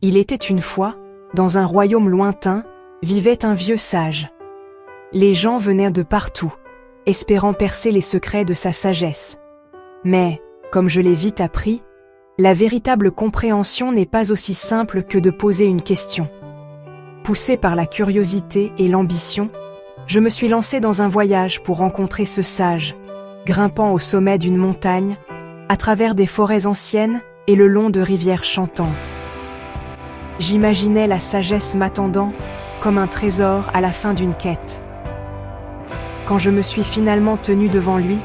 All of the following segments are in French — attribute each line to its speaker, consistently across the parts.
Speaker 1: Il était une fois, dans un royaume lointain, vivait un vieux sage. Les gens venaient de partout, espérant percer les secrets de sa sagesse. Mais, comme je l'ai vite appris, la véritable compréhension n'est pas aussi simple que de poser une question. Poussé par la curiosité et l'ambition, je me suis lancé dans un voyage pour rencontrer ce sage, grimpant au sommet d'une montagne, à travers des forêts anciennes et le long de rivières chantantes. J'imaginais la sagesse m'attendant comme un trésor à la fin d'une quête. Quand je me suis finalement tenu devant lui,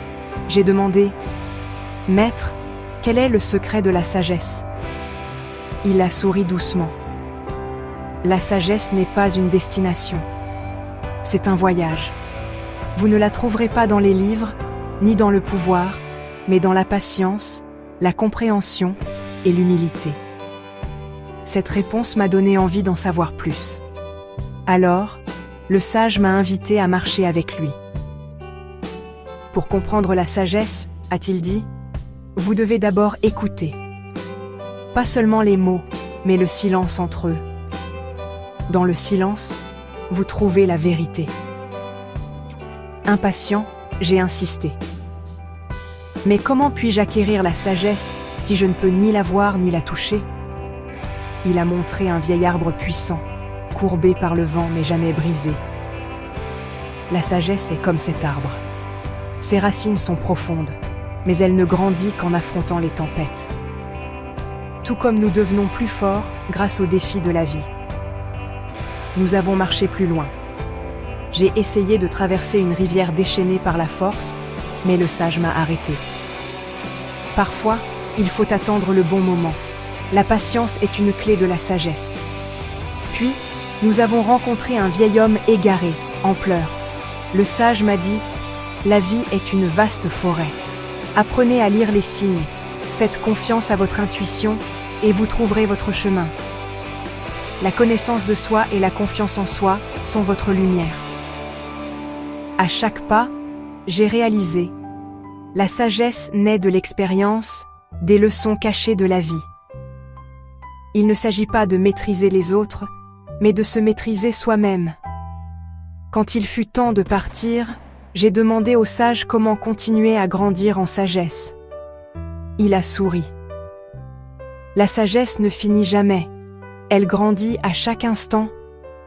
Speaker 1: j'ai demandé « Maître, quel est le secret de la sagesse ?» Il a souri doucement. La sagesse n'est pas une destination. C'est un voyage. Vous ne la trouverez pas dans les livres, ni dans le pouvoir, mais dans la patience, la compréhension et l'humilité. Cette réponse m'a donné envie d'en savoir plus. Alors, le sage m'a invité à marcher avec lui. Pour comprendre la sagesse, a-t-il dit, vous devez d'abord écouter. Pas seulement les mots, mais le silence entre eux. Dans le silence, vous trouvez la vérité. Impatient, j'ai insisté. Mais comment puis-je acquérir la sagesse si je ne peux ni la voir ni la toucher ? Il a montré un vieil arbre puissant, courbé par le vent mais jamais brisé. La sagesse est comme cet arbre. Ses racines sont profondes, mais elle ne grandit qu'en affrontant les tempêtes. Tout comme nous devenons plus forts grâce aux défis de la vie. Nous avons marché plus loin. J'ai essayé de traverser une rivière déchaînée par la force, mais le sage m'a arrêté. Parfois, il faut attendre le bon moment. La patience est une clé de la sagesse. Puis, nous avons rencontré un vieil homme égaré, en pleurs. Le sage m'a dit « La vie est une vaste forêt. Apprenez à lire les signes, faites confiance à votre intuition et vous trouverez votre chemin. La connaissance de soi et la confiance en soi sont votre lumière. » À chaque pas, j'ai réalisé. La sagesse naît de l'expérience, des leçons cachées de la vie. Il ne s'agit pas de maîtriser les autres, mais de se maîtriser soi-même. Quand il fut temps de partir, j'ai demandé au sage comment continuer à grandir en sagesse. Il a souri. La sagesse ne finit jamais. Elle grandit à chaque instant,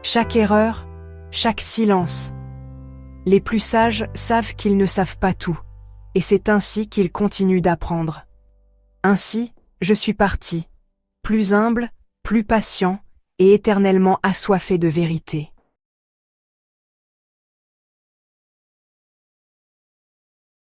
Speaker 1: chaque erreur, chaque silence. Les plus sages savent qu'ils ne savent pas tout, et c'est ainsi qu'ils continuent d'apprendre. Ainsi, je suis parti, plus humble, plus patient et éternellement assoiffé de vérité.